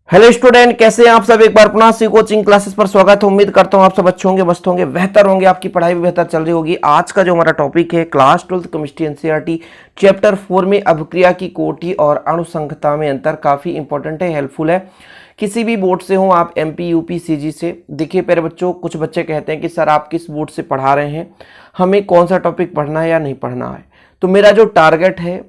Hello student, कैसे हैं आप सब। एक बार पुनः सी कोचिंग क्लासेस पर स्वागत है। उम्मीद करता हूं आप सब अच्छे होंगे, मस्त होंगे, बेहतर होंगे, आपकी पढ़ाई भी बेहतर चल रही होगी। आज का जो हमारा टॉपिक है class 12th chemistry NCERT chapter 4 में अभिक्रिया की कोटि और अणुसंख्यता में अंतर काफी इंपॉर्टेंट है, हेल्पफुल है। किसी भी बोर्ड से हो आप, एमपी, यूपी, सीजी से। देखिए प्यारे बच्चों, कुछ बच्चे कहते हैं कि सर आप किस बोर्ड से पढ़ा रहे हैं, हमें कौन सा टॉपिक पढ़ना है या नहीं पढ़ना है। तो मेरा जो टारगेट है,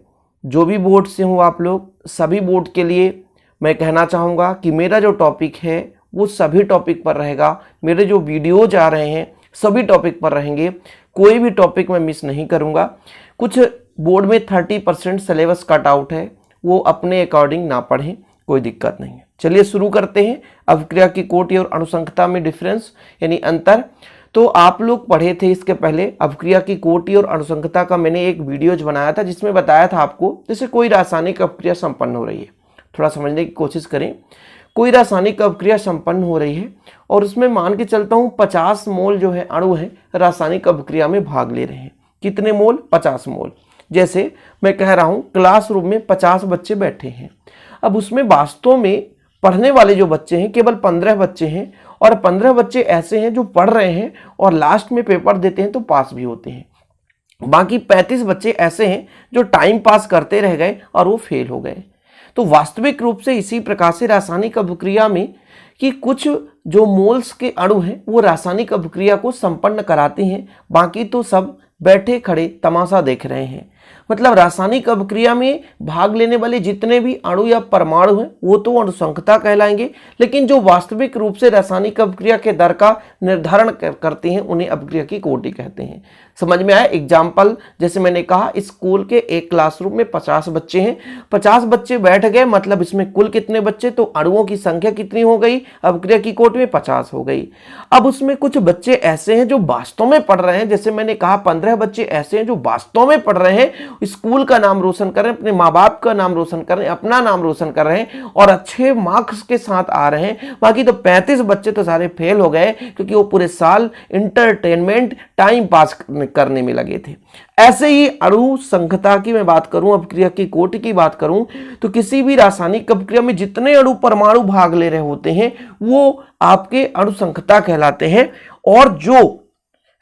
जो भी बोर्ड से हो आप लोग, सभी बोर्ड के लिए मैं कहना चाहूँगा कि मेरा जो टॉपिक है वो सभी टॉपिक पर रहेगा। मेरे जो वीडियोज आ रहे हैं सभी टॉपिक पर रहेंगे, कोई भी टॉपिक मैं मिस नहीं करूँगा। कुछ बोर्ड में 30% सिलेबस कट आउट है, वो अपने अकॉर्डिंग ना पढ़ें, कोई दिक्कत नहीं है। चलिए शुरू करते हैं। अभिक्रिया की कोटि और अणुसंख्यता में डिफरेंस यानी अंतर। तो आप लोग पढ़े थे इसके पहले अभिक्रिया की कोटि और अणुसंख्यता का मैंने एक वीडियोज बनाया था, जिसमें बताया था आपको जैसे कोई रासायनिक अभिक्रिया संपन्न हो रही है, थोड़ा समझने की कोशिश करें। कोई रासायनिक अभिक्रिया संपन्न हो रही है और उसमें मान के चलता हूं 50 मोल जो है अणु है रासायनिक अभिक्रिया में भाग ले रहे हैं। कितने मोल? 50 मोल। जैसे मैं कह रहा हूं क्लासरूम में 50 बच्चे बैठे हैं, अब उसमें वास्तव में पढ़ने वाले जो बच्चे हैं केवल 15 बच्चे हैं, और 15 बच्चे ऐसे हैं जो पढ़ रहे हैं और लास्ट में पेपर देते हैं तो पास भी होते हैं। बाकी 35 बच्चे ऐसे हैं जो टाइम पास करते रह गए और वो फेल हो गए। तो वास्तविक रूप से इसी प्रकार से रासायनिक अभिक्रिया में कि कुछ जो मोल्स के अणु हैं वो रासायनिक अभिक्रिया को संपन्न कराते हैं, बाकी तो सब बैठे खड़े तमाशा देख रहे हैं। मतलब रासायनिक अभिक्रिया में भाग लेने वाले जितने भी अणु या परमाणु हैं वो तो अणुसंख्यता कहलाएंगे, लेकिन जो वास्तविक रूप से रासायनिक अभिक्रिया के दर का निर्धारण करते हैं उन्हें अभिक्रिया की कोटि कहते हैं। समझ में आया? एग्जाम्पल जैसे मैंने कहा, स्कूल के एक क्लासरूम में 50 बच्चे हैं, 50 बच्चे बैठ गए, मतलब इसमें कुल कितने बच्चे, तो अणुओं की संख्या कितनी हो गई अभिक्रिया की कोटि में? 50 हो गई। अब उसमें कुछ बच्चे ऐसे हैं जो वास्तव में पढ़ रहे हैं, जैसे मैंने कहा 15 बच्चे ऐसे हैं जो वास्तव में पढ़ रहे हैं, स्कूल का नाम रोशन कर रहे हैं, अपने माँ बाप का नाम रोशन कर रहे हैं, अपना नाम रोशन कर रहे हैं और अच्छे मार्क्स के साथ आ रहे हैं। बाकी तो 35 बच्चे तो सारे फेल हो गए, क्योंकि वो पूरे साल इंटरटेनमेंट टाइम पास करने में लगे थे। ऐसे ही अणुसंख्यता की मैं बात करूं, अभिक्रिया की कोटि की बात करूं, तो किसी भी रासायनिक अभिक्रिया में जितने अणु परमाणु भाग ले रहे होते हैं वो आपके अणुसंख्यता कहलाते हैं। और जो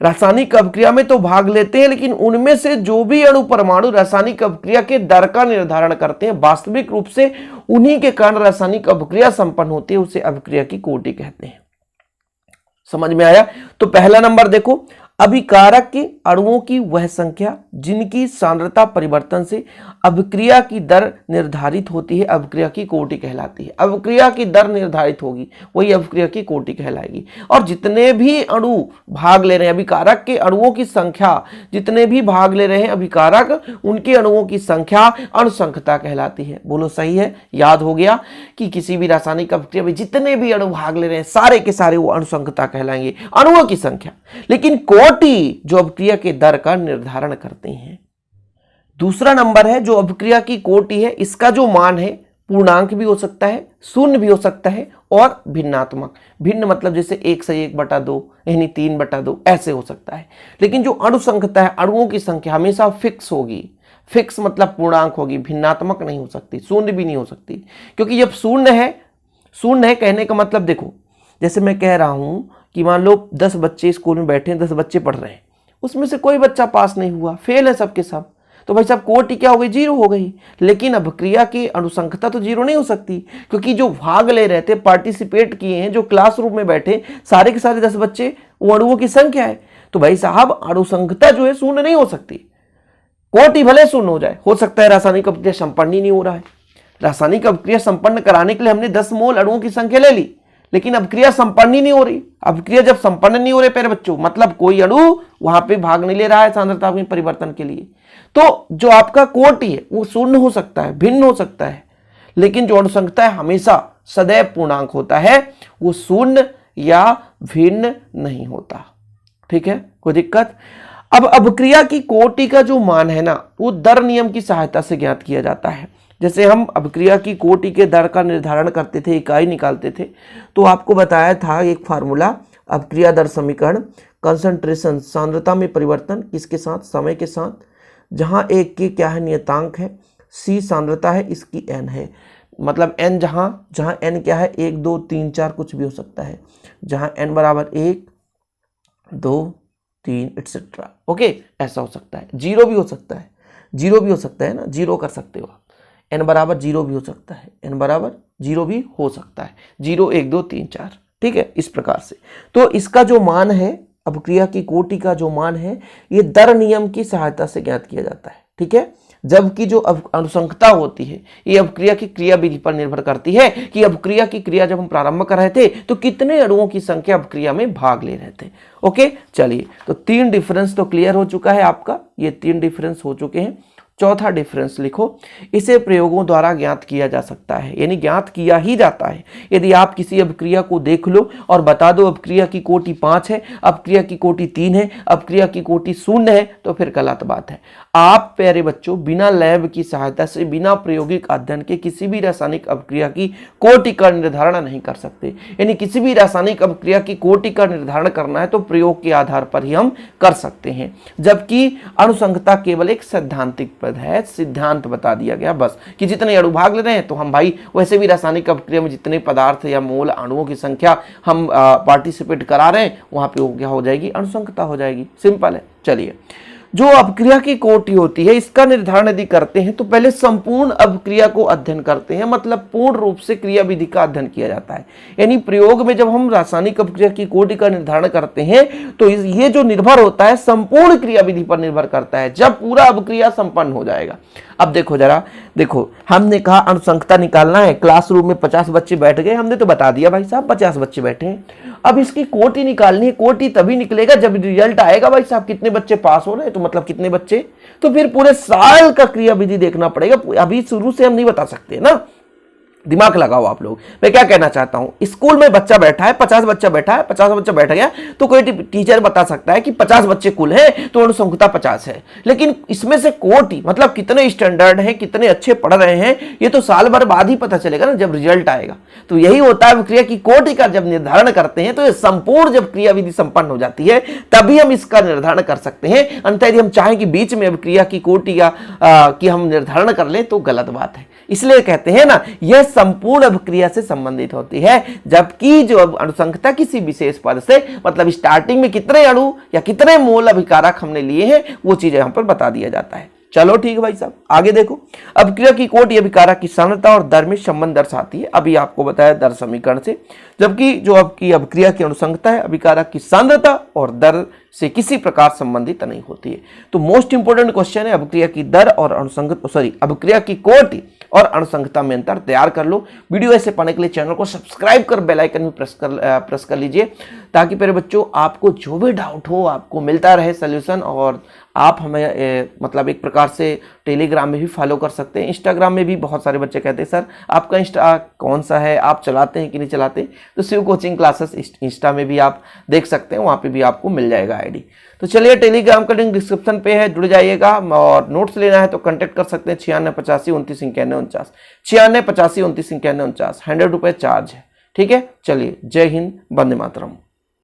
रासायनिक अभिक्रिया में तो भाग लेते हैं, लेकिन उनमें से जो भी अणु परमाणु रासायनिक अभिक्रिया के दर का निर्धारण करते हैं, वास्तविक रूप से उन्हीं के कारण रासायनिक अभिक्रिया संपन्न होती है, उसे अभिक्रिया की कोटि कहते हैं। समझ में आया? तो पहला नंबर देखो, अभिकारक के अणुओं की वह संख्या जिनकी सांद्रता परिवर्तन से अभिक्रिया की दर निर्धारित होती है, अभिक्रिया की कोटि कहलाती है। अभिक्रिया की दर निर्धारित होगी, वही अभिक्रिया की कोटि कहलाएगी। और जितने भी अणु भाग ले रहे हैं, अभिकारक के अणुओं की संख्या जितने भी भाग ले रहे हैं अभिकारक, उनके अणुओं की संख्या अणुसंख्यता कहलाती है। बोलो सही है? याद हो गया कि किसी भी रासायनिक अभिक्रिया में जितने भी अणु भाग ले रहे हैं सारे के सारे वो अणुसंख्यता कहलाएंगे, अणुओं की संख्या। लेकिन कोटि जो अभिक्रिया के दर का निर्धारण करते हैं। दूसरा नंबर है जो अभिक्रिया की कोटि है, इसका जो मान है पूर्णांक भी हो सकता है, शून्य भी हो सकता है और भिन्नात्मक। भिन्न मतलब जैसे 1 से 1/2 यानी 3/2 ऐसे हो सकता है। लेकिन जो अणुसंख्यता है, अणुओं की संख्या हमेशा फिक्स होगी। फिक्स मतलब पूर्णांक होगी, भिन्नात्मक नहीं हो सकती, शून्य भी नहीं हो सकती। क्योंकि जब शून्य है कहने का मतलब देखो, जैसे मैं कह रहा हूं कि मान लो 10 बच्चे स्कूल में बैठे हैं, 10 बच्चे पढ़ रहे हैं, उसमें से कोई बच्चा पास नहीं हुआ, फेल है सबके सब, तो भाई साहब कोटि क्या हो गई? 0 हो गई। लेकिन अभिक्रिया की अणुसंख्यता तो 0 नहीं हो सकती, क्योंकि जो भाग ले रहे थे, पार्टिसिपेट किए हैं, जो क्लासरूम में बैठे सारे के सारे 10 बच्चे, वो अणुओं की संख्या है। तो भाई साहब अणुसंख्यता जो है शून्य नहीं हो सकती। कोटि भले शून्य हो सकता है रासायनिक अभिक्रिया संपन्न ही नहीं हो रहा है। रासायनिक अभिक्रिया संपन्न कराने के लिए हमने 10 मोल अणुओं की संख्या ले ली, लेकिन अभिक्रिया संपन्न ही नहीं हो रही। अभिक्रिया जब संपन्न नहीं हो रही प्यारे बच्चों, मतलब कोई अणु वहां पे भाग नहीं ले रहा है सांद्रता में परिवर्तन के लिए, तो जो आपका कोटि है वो शून्य हो सकता है, भिन्न हो सकता है, लेकिन जो अणुसंख्यता है हमेशा सदैव पूर्णांक होता है, वो शून्य या भिन्न नहीं होता। ठीक है, कोई दिक्कत? अब अभिक्रिया की कोटि का जो मान है ना, वो दर नियम की सहायता से ज्ञात किया जाता है। जैसे हम अभिक्रिया की कोटि के दर का निर्धारण करते थे, इकाई निकालते थे, तो आपको बताया था एक फार्मूला, अभिक्रिया दर समीकरण, कंसंट्रेशन सांद्रता में परिवर्तन किसके साथ? समय के साथ, जहां एक के क्या है? नियतांक है, सी सांद्रता है, इसकी एन है। मतलब n जहां n क्या है 1 2 3 4 कुछ भी हो सकता है, जहां n बराबर 1 2 3 एटसेट्रा। ओके, ऐसा हो सकता है, जीरो भी हो सकता है, जीरो भी हो सकता है ना, जीरो कर सकते हो आप, n बराबर जीरो भी हो सकता है, n बराबर जीरो भी हो सकता है, 0 1 2 3 4, ठीक है, इस प्रकार से। तो इसका जो मान है, अपक्रिया की कोटि का जो मान है, ये दर नियम की सहायता से ज्ञात किया जाता है, ठीक है। जबकि जो अनुसंख्यता होती है ये अपक्रिया की क्रिया विधि पर निर्भर करती है कि अपक्रिया की क्रिया जब हम प्रारंभ कर रहे थे तो कितने अणुओं की संख्या अपक्रिया में भाग ले रहे थे। ओके, चलिए, तो 3 डिफरेंस तो क्लियर हो चुका है आपका, ये 3 डिफरेंस हो चुके हैं। चौथा डिफरेंस लिखो, इसे प्रयोगों द्वारा ज्ञात किया जा सकता है, यानी ज्ञात किया ही जाता है। यदि आप किसी अपक्रिया को देख लो और बता दो अपक्रिया की कोटि 5 है, अपक्रिया की कोटि 3 है, अपक्रिया की कोटि 0 है, तो फिर गलत बात है। आप प्यारे बच्चों बिना लैब की सहायता से, बिना प्रायोगिक अध्ययन के किसी भी रासायनिक अपक्रिया की कोटि का निर्धारण नहीं कर सकते। यानी किसी भी रासायनिक अपक्रिया की कोटि का निर्धारण करना है तो प्रयोग के आधार पर ही हम कर सकते हैं, जबकि अनुसंख्यता केवल एक सैद्धांतिक पद है, सिद्धांत बता दिया गया बस कि जितने अणु भाग ले रहे हैं तो हम भाई वैसे भी रासायनिक अपक्रिया में जितने पदार्थ या मोल अणुओं की संख्या हम पार्टिसिपेट करा रहे हैं वहां पे क्या हो जाएगी, अनुसंख्यता हो जाएगी, सिंपल है। चलिए, जो अपक्रिया की कोटि होती है इसका निर्धारण यदि करते हैं तो पहले संपूर्ण अपक्रिया को अध्ययन करते हैं, मतलब पूर्ण रूप से क्रिया विधि का अध्ययन किया जाता है। यानी प्रयोग में जब हम रासायनिक अपक्रिया की कोटि का निर्धारण करते हैं तो ये जो निर्भर होता है संपूर्ण क्रिया विधि पर निर्भर करता है, जब पूरा अपक्रिया संपन्न हो जाएगा। अब देखो जरा, देखो हमने कहा अनुसंख्यता निकालना है, क्लासरूम में 50 बच्चे बैठ गए, हमने तो बता दिया भाई साहब 50 बच्चे बैठे हैं। अब इसकी कोटि निकालनी है, कोटि तभी निकलेगा जब रिजल्ट आएगा भाई साहब कितने बच्चे पास हो रहे हैं, तो मतलब कितने बच्चे, तो फिर पूरे साल का क्रिया विधि देखना पड़ेगा, अभी शुरू से हम नहीं बता सकते ना, दिमाग लगाओ आप लोग। मैं क्या कहना चाहता हूं, स्कूल में बच्चा बैठा है, 50 बच्चा बैठा है, 50 बच्चा बैठ गया तो कोई टीचर बता सकता है कि 50 बच्चे कुल हैं तो अनुसंख्यता 50 है, लेकिन इसमें से कोटि मतलब कितने स्टैंडर्ड हैं, कितने अच्छे पढ़ रहे हैं, ये तो साल भर बाद ही पता चलेगा ना जब रिजल्ट आएगा। तो यही होता है क्रिया की कोटि का जब निर्धारण करते हैं तो ये संपूर्ण जब क्रिया विधि संपन्न हो जाती है तभी हम इसका निर्धारण कर सकते हैं, अन्यथा यदि हम चाहें कि बीच में अब क्रिया की कोटि या कि हम निर्धारण कर लें तो गलत बात है। इसलिए कहते हैं ना यह संपूर्ण अभिक्रिया से संबंधित होती है, जबकि जो अनुसंख्यता किसी विशेष पद से मतलब स्टार्टिंग में कितने अणु या कितने मोल अभिकारक हमने लिए हैं वो चीज यहां पर बता दिया जाता है। चलो ठीक है भाई साहब, आगे देखो, अभिक्रिया की कोटि अभिकारक की सांद्रता और दर में संबंध दर्शाती है। अभी आपको बताया दर समीकरण से, जबकि जो आपकी अभिक्रिया की अनुसंख्यता है अभिकारक की सांद्रता और दर से किसी प्रकार संबंधित नहीं होती है। तो मोस्ट इंपोर्टेंट क्वेश्चन है अभिक्रिया की दर और अभिक्रिया की कोटि और अनुसंख्यता में अंतर तैयार कर लो। वीडियो ऐसे पाने के लिए चैनल को सब्सक्राइब कर बेल आइकन में प्रेस कर लीजिए, ताकि मेरे बच्चों आपको जो भी डाउट हो आपको मिलता रहे सोल्यूशन, और आप हमें मतलब एक प्रकार से टेलीग्राम में भी फॉलो कर सकते हैं। इंस्टाग्राम में भी बहुत सारे बच्चे कहते हैं सर आपका इंस्टा कौन सा है, आप चलाते हैं कि नहीं चलाते, तो शिव कोचिंग क्लासेस इंस्टा में भी आप देख सकते हैं, वहाँ पे भी आपको मिल जाएगा आईडी। तो चलिए, टेलीग्राम का लिंक डिस्क्रिप्शन पे है, जुड़ जाइएगा, और नोट्स लेना है तो कांटेक्ट कर सकते हैं 968529 968529 100 रुपये चार्ज है। ठीक है, चलिए, जय हिंद, वंदे मातरम।